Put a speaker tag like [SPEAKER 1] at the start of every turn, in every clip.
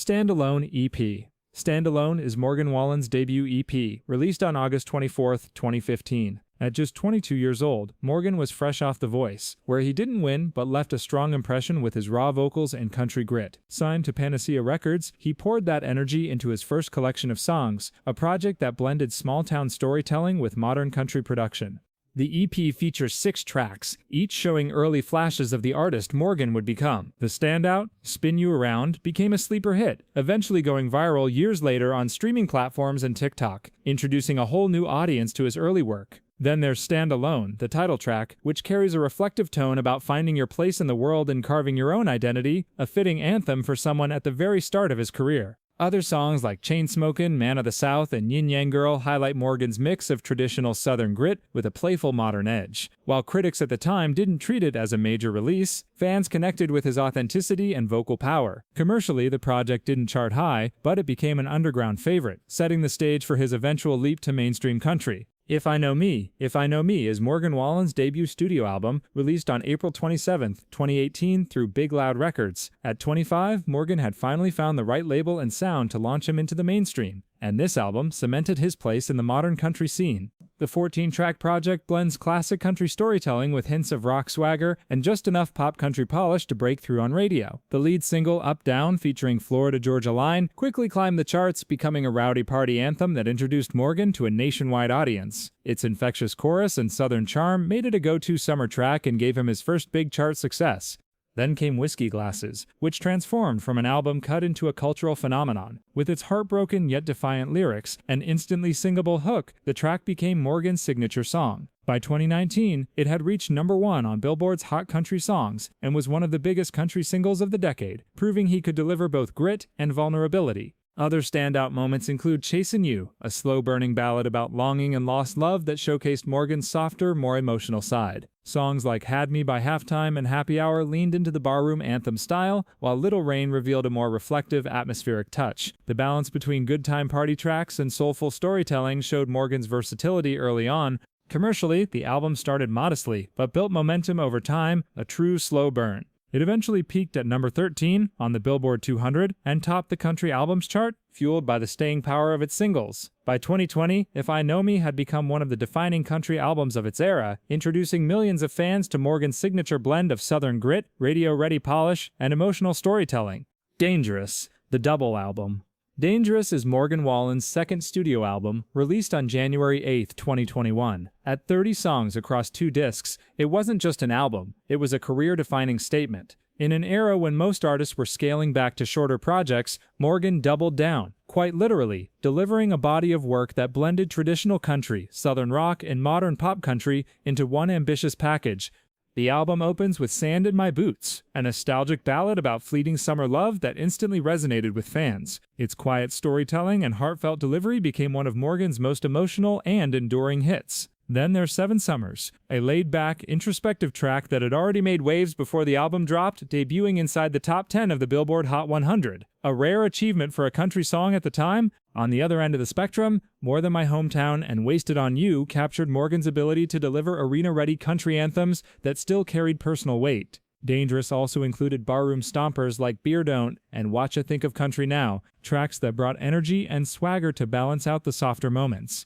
[SPEAKER 1] Standalone EP. Standalone is Morgan Wallen's debut EP, released on August 24, 2015. At just 22 years old, Morgan was fresh off The Voice, where he didn't win but left a strong impression with his raw vocals and country grit. Signed to Panacea Records, he poured that energy into his first collection of songs, a project that blended small-town storytelling with modern country production. The EP features 6 tracks, each showing early flashes of the artist Morgan would become. The standout, Spin You Around, became a sleeper hit, eventually going viral years later on streaming platforms and TikTok, introducing a whole new audience to his early work. Then there's Stand Alone, the title track, which carries a reflective tone about finding your place in the world and carving your own identity, a fitting anthem for someone at the very start of his career. Other songs like Chainsmokin', Man of the South, and Yin Yang Girl highlight Morgan's mix of traditional Southern grit with a playful modern edge. While critics at the time didn't treat it as a major release, fans connected with his authenticity and vocal power. Commercially, the project didn't chart high, but it became an underground favorite, setting the stage for his eventual leap to mainstream country. If I Know Me is Morgan Wallen's debut studio album, released on April 27, 2018 through Big Loud Records. At 25, Morgan had finally found the right label and sound to launch him into the mainstream, and this album cemented his place in the modern country scene. The 14-track project blends classic country storytelling with hints of rock swagger and just enough pop country polish to break through on radio. The lead single, Up Down, featuring Florida Georgia Line, quickly climbed the charts, becoming a rowdy party anthem that introduced Morgan to a nationwide audience. Its infectious chorus and southern charm made it a go-to summer track and gave him his first big chart success. Then came Whiskey Glasses, which transformed from an album cut into a cultural phenomenon. With its heartbroken yet defiant lyrics and instantly singable hook, the track became Morgan's signature song. By 2019, it had reached #1 on Billboard's Hot Country Songs and was one of the biggest country singles of the decade, proving he could deliver both grit and vulnerability. Other standout moments include Chasin' You, a slow-burning ballad about longing and lost love that showcased Morgan's softer, more emotional side. Songs like Had Me by Halftime and Happy Hour leaned into the barroom anthem style, while Little Rain revealed a more reflective, atmospheric touch. The balance between good time party tracks and soulful storytelling showed Morgan's versatility early on. Commercially, the album started modestly, but built momentum over time, a true slow burn. It eventually peaked at number 13 on the Billboard 200 and topped the country albums chart, fueled by the staying power of its singles. By 2020, If I Know Me had become one of the defining country albums of its era, introducing millions of fans to Morgan's signature blend of southern grit, radio-ready polish, and emotional storytelling. Dangerous, the double album. Dangerous is Morgan Wallen's second studio album, released on January 8, 2021. At 30 songs across 2 discs, it wasn't just an album, it was a career-defining statement. In an era when most artists were scaling back to shorter projects, Morgan doubled down, quite literally, delivering a body of work that blended traditional country, southern rock, and modern pop country into one ambitious package. The album opens with Sand in My Boots, a nostalgic ballad about fleeting summer love that instantly resonated with fans. Its quiet storytelling and heartfelt delivery became one of Morgan's most emotional and enduring hits. Then there's 7 Summers, a laid-back, introspective track that had already made waves before the album dropped, debuting inside the top 10 of the Billboard Hot 100. A rare achievement for a country song at the time. On the other end of the spectrum, More Than My Hometown and Wasted on You captured Morgan's ability to deliver arena-ready country anthems that still carried personal weight. Dangerous also included barroom stompers like Beer Don't and Watcha Think of Country Now, tracks that brought energy and swagger to balance out the softer moments.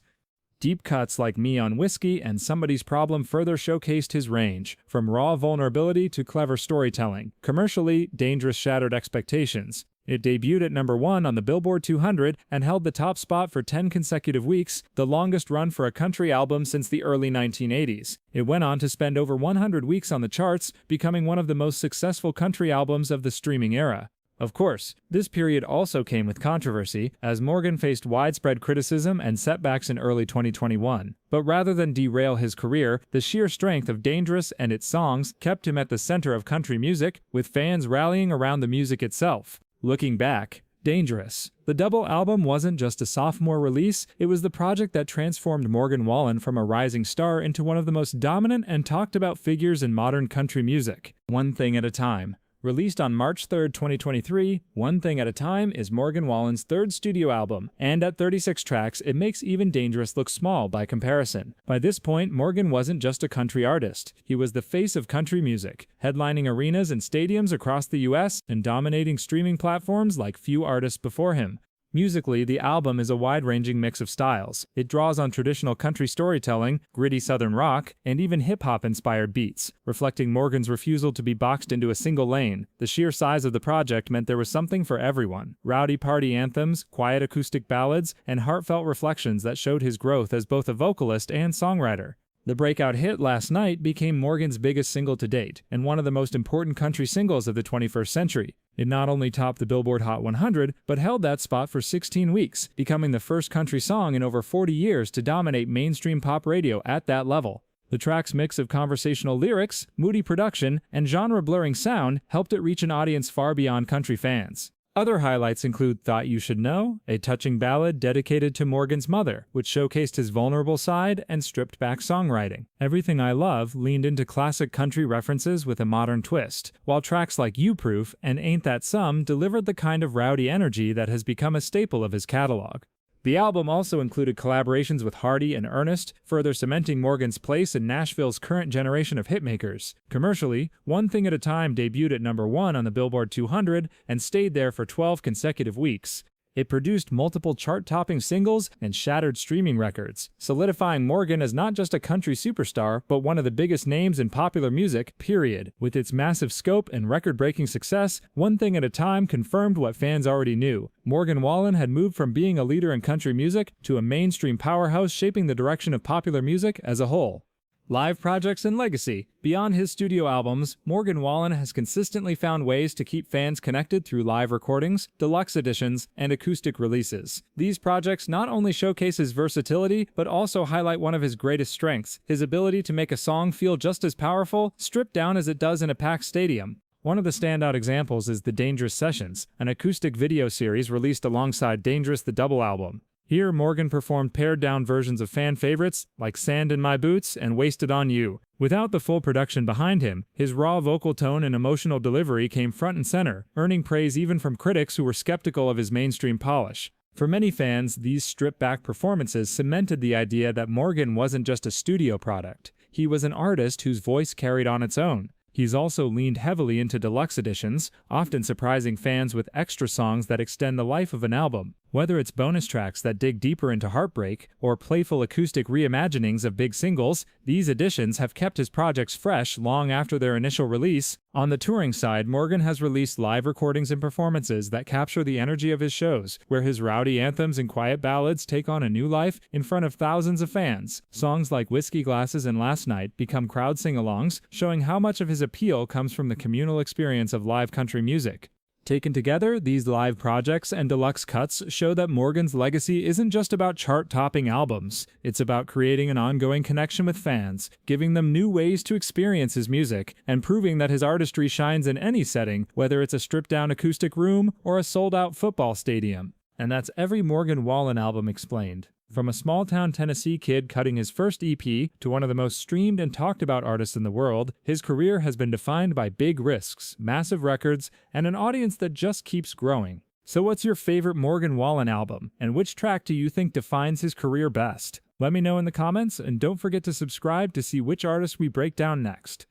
[SPEAKER 1] Deep cuts like Me on Whiskey and Somebody's Problem further showcased his range, from raw vulnerability to clever storytelling. Commercially, Dangerous shattered expectations. It debuted at #1 on the Billboard 200 and held the top spot for 10 consecutive weeks, the longest run for a country album since the early 1980s. It went on to spend over 100 weeks on the charts, becoming one of the most successful country albums of the streaming era. Of course, this period also came with controversy, as Morgan faced widespread criticism and setbacks in early 2021. But rather than derail his career, the sheer strength of Dangerous and its songs kept him at the center of country music, with fans rallying around the music itself. Looking back, Dangerous, the double album wasn't just a sophomore release, it was the project that transformed Morgan Wallen from a rising star into one of the most dominant and talked about figures in modern country music. One thing at a time. Released on March 3, 2023, One Thing at a Time is Morgan Wallen's third studio album, and at 36 tracks, it makes Even Dangerous look small by comparison. By this point, Morgan wasn't just a country artist. He was the face of country music, headlining arenas and stadiums across the US and dominating streaming platforms like few artists before him. Musically, the album is a wide-ranging mix of styles. It draws on traditional country storytelling, gritty southern rock, and even hip-hop-inspired beats, reflecting Morgan's refusal to be boxed into a single lane. The sheer size of the project meant there was something for everyone. Rowdy party anthems, quiet acoustic ballads, and heartfelt reflections that showed his growth as both a vocalist and songwriter. The breakout hit Last Night became Morgan's biggest single to date, and one of the most important country singles of the 21st century. It not only topped the Billboard Hot 100, but held that spot for 16 weeks, becoming the first country song in over 40 years to dominate mainstream pop radio at that level. The track's mix of conversational lyrics, moody production, and genre-blurring sound helped it reach an audience far beyond country fans. Other highlights include Thought You Should Know, a touching ballad dedicated to Morgan's mother, which showcased his vulnerable side and stripped-back songwriting. Everything I Love leaned into classic country references with a modern twist, while tracks like You Proof and Ain't That Some delivered the kind of rowdy energy that has become a staple of his catalog. The album also included collaborations with Hardy and Ernest, further cementing Morgan's place in Nashville's current generation of hitmakers. Commercially, One Thing at a Time debuted at number 1 on the Billboard 200 and stayed there for 12 consecutive weeks. It produced multiple chart-topping singles and shattered streaming records, solidifying Morgan as not just a country superstar, but one of the biggest names in popular music, period. With its massive scope and record-breaking success, One Thing at a Time confirmed what fans already knew. Morgan Wallen had moved from being a leader in country music to a mainstream powerhouse shaping the direction of popular music as a whole. Live projects and legacy. Beyond his studio albums, Morgan Wallen has consistently found ways to keep fans connected through live recordings, deluxe editions, and acoustic releases. These projects not only showcase his versatility, but also highlight one of his greatest strengths, his ability to make a song feel just as powerful, stripped down as it does in a packed stadium. One of the standout examples is the Dangerous Sessions, an acoustic video series released alongside Dangerous the Double album. Here, Morgan performed pared-down versions of fan favorites like Sand in My Boots and Wasted on You. Without the full production behind him, his raw vocal tone and emotional delivery came front and center, earning praise even from critics who were skeptical of his mainstream polish. For many fans, these stripped-back performances cemented the idea that Morgan wasn't just a studio product. He was an artist whose voice carried on its own. He's also leaned heavily into deluxe editions, often surprising fans with extra songs that extend the life of an album. Whether it's bonus tracks that dig deeper into heartbreak, or playful acoustic reimaginings of big singles, these additions have kept his projects fresh long after their initial release. On the touring side, Morgan has released live recordings and performances that capture the energy of his shows, where his rowdy anthems and quiet ballads take on a new life in front of thousands of fans. Songs like Whiskey Glasses and Last Night become crowd sing-alongs, showing how much of his appeal comes from the communal experience of live country music. Taken together, these live projects and deluxe cuts show that Morgan's legacy isn't just about chart-topping albums. It's about creating an ongoing connection with fans, giving them new ways to experience his music, and proving that his artistry shines in any setting, whether it's a stripped-down acoustic room or a sold-out football stadium. And that's every Morgan Wallen album explained. From a small-town Tennessee kid cutting his first EP to one of the most streamed and talked about artists in the world, his career has been defined by big risks, massive records, and an audience that just keeps growing. So what's your favorite Morgan Wallen album, and which track do you think defines his career best? Let me know in the comments, and don't forget to subscribe to see which artist we break down next.